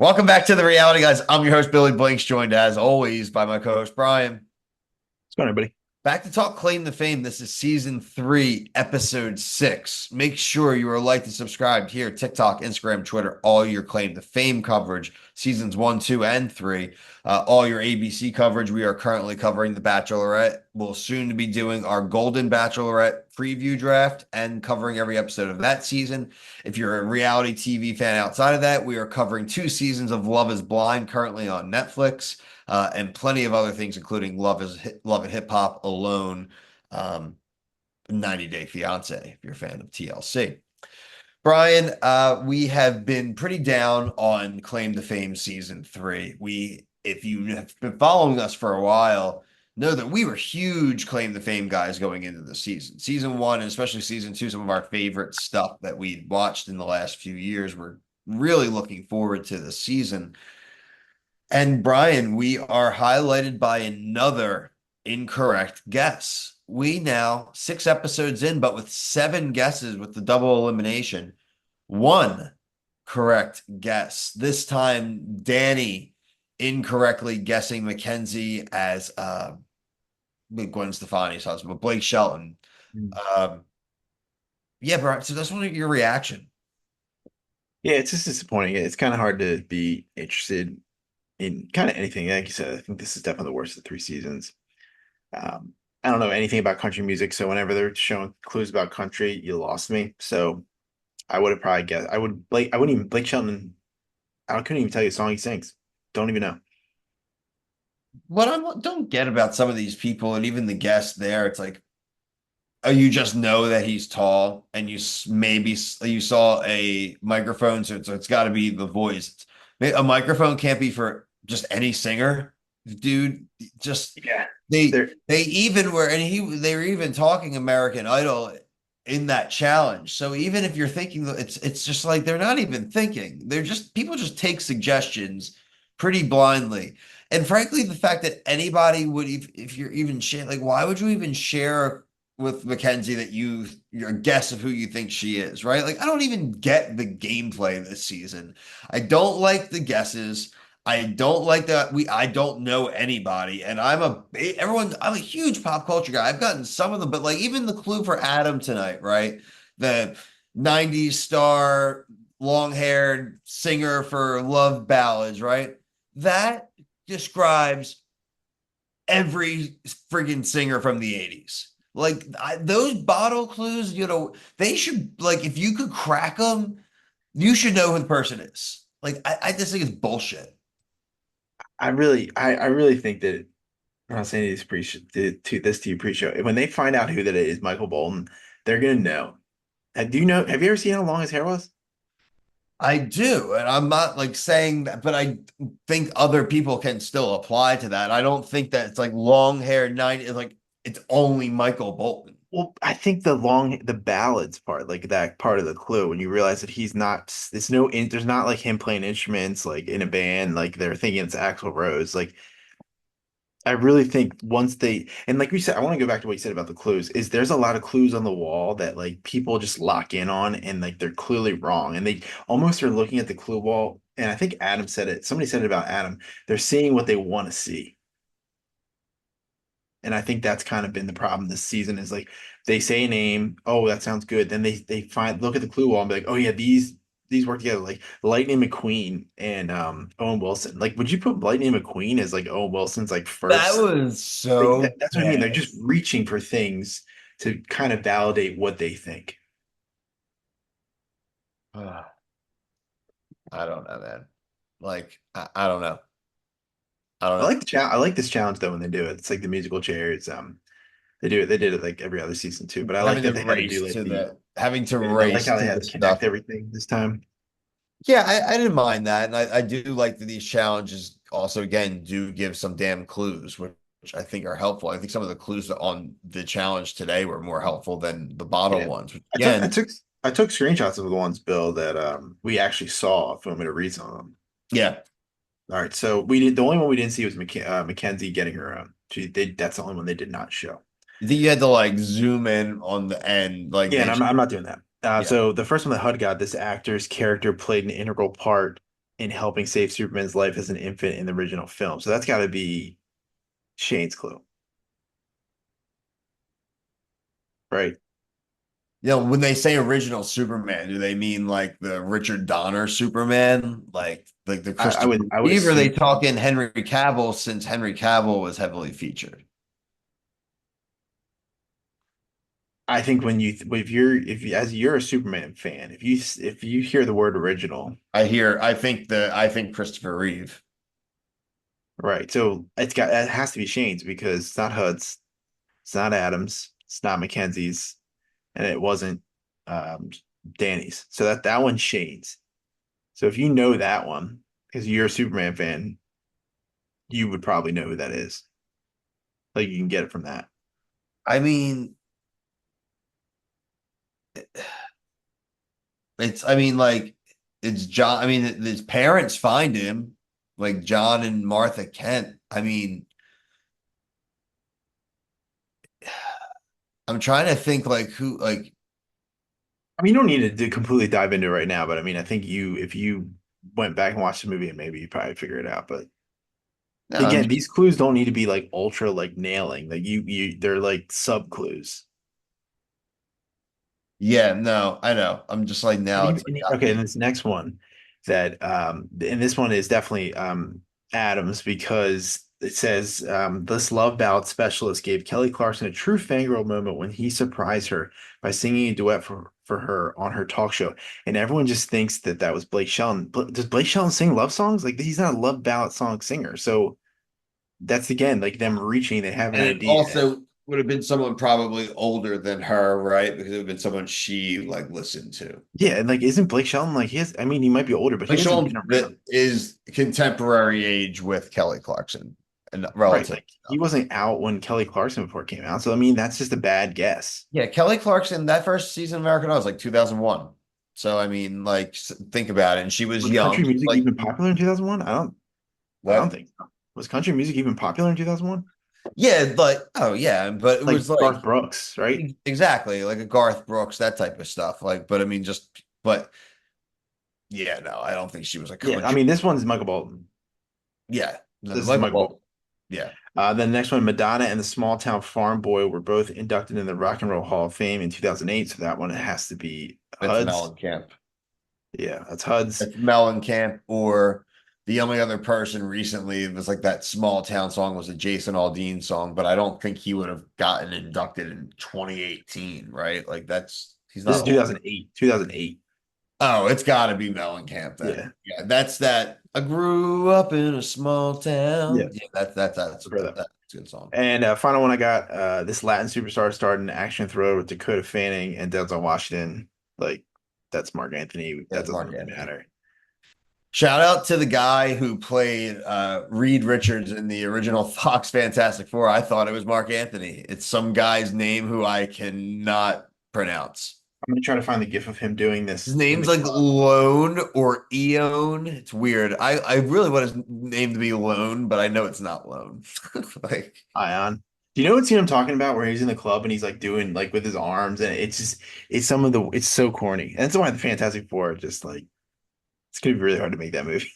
Welcome back to the reality, guys. I'm your host, Billy Blanks, joined as always by my co-host Brian. What's going on, everybody? Back to talk Claim to Fame. This is season 3, episode 6. Make sure you are liked and subscribed here, TikTok, Instagram, Twitter, all your Claim to Fame coverage, seasons 1, 2, and 3. All your ABC coverage. We are currently covering The Bachelorette. We'll soon be doing our Golden Bachelorette preview draft and covering every episode of that season. If you're a reality TV fan outside of that, we are covering 2 seasons of Love is Blind currently on Netflix. And plenty of other things, including Love and Hip Hop, Alone, 90 Day Fiance, if you're a fan of TLC. Brian, we have been pretty down on Claim to Fame season 3. If you have been following us for a while, know that we were huge Claim to Fame guys going into the season. Season 1, and especially season 2, some of our favorite stuff that we watched in the last few years. We're really looking forward to the season. And Brian, we are highlighted by another incorrect guess. We now 6 episodes in, but with 7 guesses with the double elimination, one correct guess. This time, Danny incorrectly guessing Mackenzie as Gwen Stefani's husband, but Blake Shelton. Mm. Um, yeah, Brian. So that's one of your reaction. Yeah, it's just disappointing. It's kind of hard to be interested in kind of anything. Like you said, I think this is definitely the worst of the 3 seasons. Um, I don't know anything about country music, so whenever they're showing clues about country, you lost me. So I would have probably guessed. I wouldn't even Blake Shelton. I couldn't even tell you a song he sings. Don't even know. What I don't get about some of these people and even the guests there, it's like, oh, you just know that he's tall, and maybe you saw a microphone, so it's got to be the voice. A microphone can't be for just any singer, dude. Just Yeah, they they're they even were, and they were even talking American Idol in that challenge. So even if you're thinking that it's just like they're not even thinking. They're just people just take suggestions pretty blindly. And frankly, the fact that anybody would, if you're even share, like, why would you even share with Mackenzie that your guess of who you think she is, right? Like, I don't even get the gameplay this season. I don't like the guesses. I don't like that I don't know anybody, and I'm a huge pop culture guy. I've gotten some of them, but like even the clue for Adam tonight, right? The 90s star, long-haired singer for love ballads, right? That describes every friggin' singer from the 80s. Like those bottle clues, they should, like, if you could crack them, you should know who the person is. Like, I just think it's bullshit. I really think that I'm not saying this to this to you pre-show. When they find out who that is, Michael Bolton, they're gonna know. Do you know? Have you ever seen how long his hair was? I do, and I'm not like saying that, but I think other people can still apply to that. I don't think that it's like long hair 90, like it's only Michael Bolton. Well, I think the ballads part, like that part of the clue, when you realize that he's not, there's not like him playing instruments like in a band, like they're thinking it's Axl Rose. Like I really think once they, and like we said, I want to go back to what you said about the clues, is there's a lot of clues on the wall that like people just lock in on and like they're clearly wrong. And they almost are looking at the clue wall. And I think Adam said it, somebody said it about Adam. They're seeing what they want to see. And I think that's kind of been the problem this season is like they say a name, oh, that sounds good. Then they find look at the clue wall and be like, oh yeah, these work together. Like Lightning McQueen and Owen Wilson. Like, would you put Lightning McQueen as like Owen Wilson's like That first? was Like so that's what I mean. They're bad. just reaching for things to kind of validate what they think. I don't know, man. Like, I don't know. I don't I know. like the challenge. I like this challenge though when they do it. It's like the musical chairs. They do it. They did it like every other season too. But I like that they had to do like Having to I like race how they to had the to connect stuff. everything this time. Yeah, I didn't mind that. And I do like that these challenges also, again, do give some damn clues, which I think are helpful. I think some of the clues on the challenge today were more helpful than the bottle Yeah. ones, which I took I again, took I took screenshots of the ones, Bill, that we actually saw if you want me to read some of them. yeah, All right, so we did the only one we didn't see was Mackenzie getting her own. That's the only one they did not show. I think you had to like zoom in on the end. Like Yeah, and I'm not doing that. yeah, So the first one that HUD got, this actor's character played an integral part in helping save Superman's life as an infant in the original film. So that's got to be Shane's clue, right? When they say original Superman, do they mean like the Richard Donner Superman, like the Christopher I would Reeve? Or are they assume. talking Henry Cavill since Henry Cavill was heavily featured? I think when you if you're if you, as you're a Superman fan, if you hear the word original, I think Christopher Reeve. right? So it has to be Shane's because it's not Hud's, it's not Adams, it's not Mackenzie's, and it wasn't um Danny's. So that one's Shane's. So if you know that one because you're a Superman fan, you would probably know who that is. Like you can get it from that. I mean, like it's John. I mean, his parents find him, like John and Martha Kent. I mean, I'm trying to think like who, like, I mean, you don't need to completely dive into it right now, but I mean, I think if you went back and watched the movie, maybe you probably figure it out. But no, I'm again, just, these clues don't need to be like ultra like nailing. Like they're like sub clues. yeah, no, I know. I'm just like now it's like got Okay, and me. this next one that and this one is definitely Adams because it says this love ballad specialist gave Kelly Clarkson a true fangirl moment when he surprised her by singing a duet for her on her talk show, and everyone just thinks that that was Blake Shelton. Does Blake Shelton sing love songs? Like he's not a love ballad song singer, so that's again like them reaching. They have an And it idea. also would have been someone probably older than her, right? Because it would have been someone she like listened to. Yeah, and like isn't Blake Shelton like he has? I mean, he might be older, but he Like hasn't Sean been that around. is contemporary age with Kelly Clarkson and Right. relative Like he stuff. wasn't out when Kelly Clarkson before it came out. So I mean that's just a bad guess. Yeah, Kelly Clarkson, that first season of American Idol was like 2001. So I mean, like think about it. And she was Was young. country She was music like even popular in 2001? I don't what? think so. Was country music even popular in 2001? Yeah, like oh yeah, but it was Like like Garth Brooks, right? exactly like a Garth Brooks, that type of stuff. Like, but I mean, but yeah, no, I don't think she was a Yeah, I country. mean this one's Michael Bolton. Yeah, no, This is Michael Michael Bolton. Bolton. Yeah, Then the next one, Madonna and the Small Town Farm Boy were both inducted in the Rock and Roll Hall of Fame in 2008. So that one has to be it's HUD's. Mellencamp. Yeah, that's HUD's. It's Mellencamp, or the only other person recently was like that small town song was a Jason Aldean song, but I don't think he would have gotten inducted in 2018, right? Like he's This not is old. 2008. 2008. Oh, it's got to be Mellencamp then. Yeah. Yeah, that's that. I grew up in a small Yeah. town. Yeah, For them. that's a good song. And final one I got, this Latin superstar starred in an action thriller with Dakota Fanning and Denzel Washington. Like, that's Mark Anthony. That That's doesn't Mark really Anthony. matter. Shout out to the guy who played Reed Richards in the original Fox Fantastic Four. I thought it was Mark Anthony. It's some guy's name who I cannot pronounce. I'm gonna try to find the gif of him doing His this in name's the like club. Lone or Eon. It's weird. I really want his name to be Lone, but I know it's not Lone. Like, Ion. Do you know what scene I'm talking about where he's in the club and he's like doing like with his arms and it's so corny. And that's why the Fantastic Four are just like it's gonna be really hard to make that movie.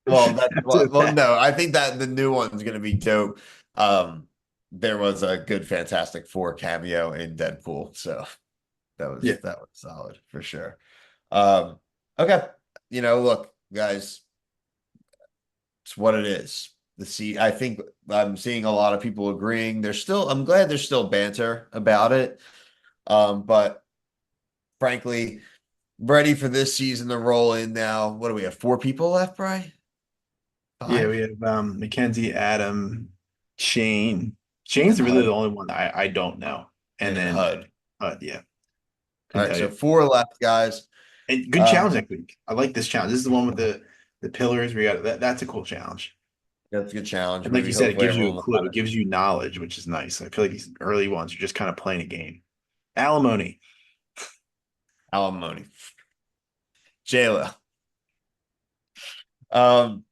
After well, that. no, I think that the new one's gonna be dope. There was a good Fantastic Four cameo in Deadpool, so Yeah. that was solid for sure. Um, okay. Look, guys, it's what it is. I think I'm seeing a lot of people agreeing. I'm glad there's still banter about it. But frankly, ready for this season to roll in now. What do we have? Four people left, Bry? Yeah, Five? we have Mackenzie, Adam, Shane. Shane's And really the HUD. only one I don't know. And And then HUD. yeah, All couldn't right, tell so you. four left, guys. And good Um, challenge next week. I like this challenge. This is the one with the pillars. We got that's a cool challenge. that's a good challenge. And like Maybe you said, it hopefully gives you a everyone will clue. have It it. gives you knowledge, which is nice. I feel like these early ones are just kind of playing a game. Alimony. Alimony. JLo. Um,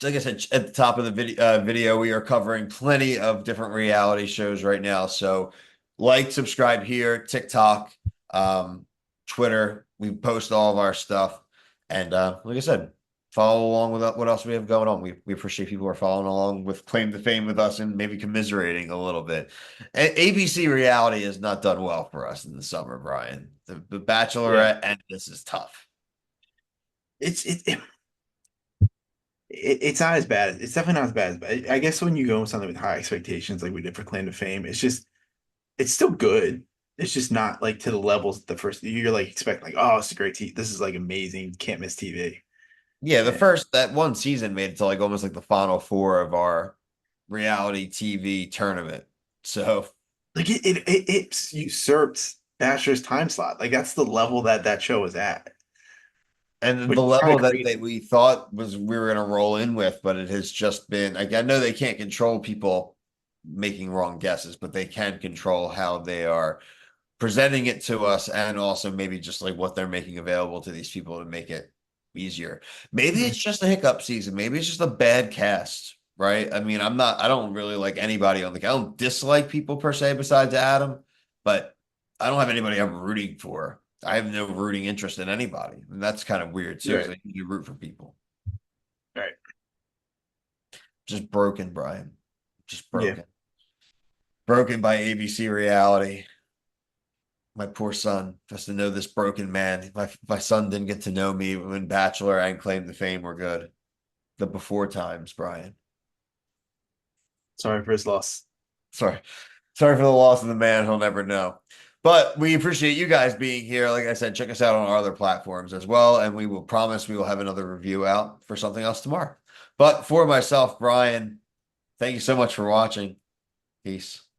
like I said at the top of the video, we are covering plenty of different reality shows right now. So like, subscribe here, TikTok, um, Twitter. We post all of our stuff. And like I said, follow along with what else we have going on. We appreciate people who are following along with Claim to Fame with us and maybe commiserating a little bit. And ABC reality has not done well for us in the summer, Brian. The Yeah. Bachelorette and this is tough. It's it's not as bad. It's definitely not as bad. But I guess when you go with something with high expectations, like we did for Claim to Fame, it's still good. It's just not like to the levels the first you're like expect like, oh, it's a great TV. This is like amazing, can't miss TV. Yeah, the And first that one season made it to like almost like the final four of our reality TV tournament. So, like it usurps Bachelor's time slot. Like that's the level that that show is at, and which the is kind level of that crazy. we thought was we were going to roll in with, but it has just been like I know they can't control people making wrong guesses, but they can control how they are presenting it to us and also maybe just like what they're making available to these people to make it easier. Maybe Mhm. it's just a hiccup season. Maybe it's just a bad cast, right? I mean, I don't really like anybody on the, I don't dislike people per se besides Adam, but I don't have anybody I'm rooting for. I have no rooting interest in anybody. And that's kind of weird too, because Right, I usually root for people. right, Just broken, Brian. Just yeah. broken. Broken by ABC reality. My poor son has to know this broken man. My son didn't get to know me when Bachelor and Claim to Fame were good. The before times, Brian. Sorry for his loss. Sorry. Sorry for the loss of the man he'll never know. But we appreciate you guys being here. Like I said, check us out on our other platforms as well. And we will promise we will have another review out for something else tomorrow. But for myself, Brian, thank you so much for watching. Peace.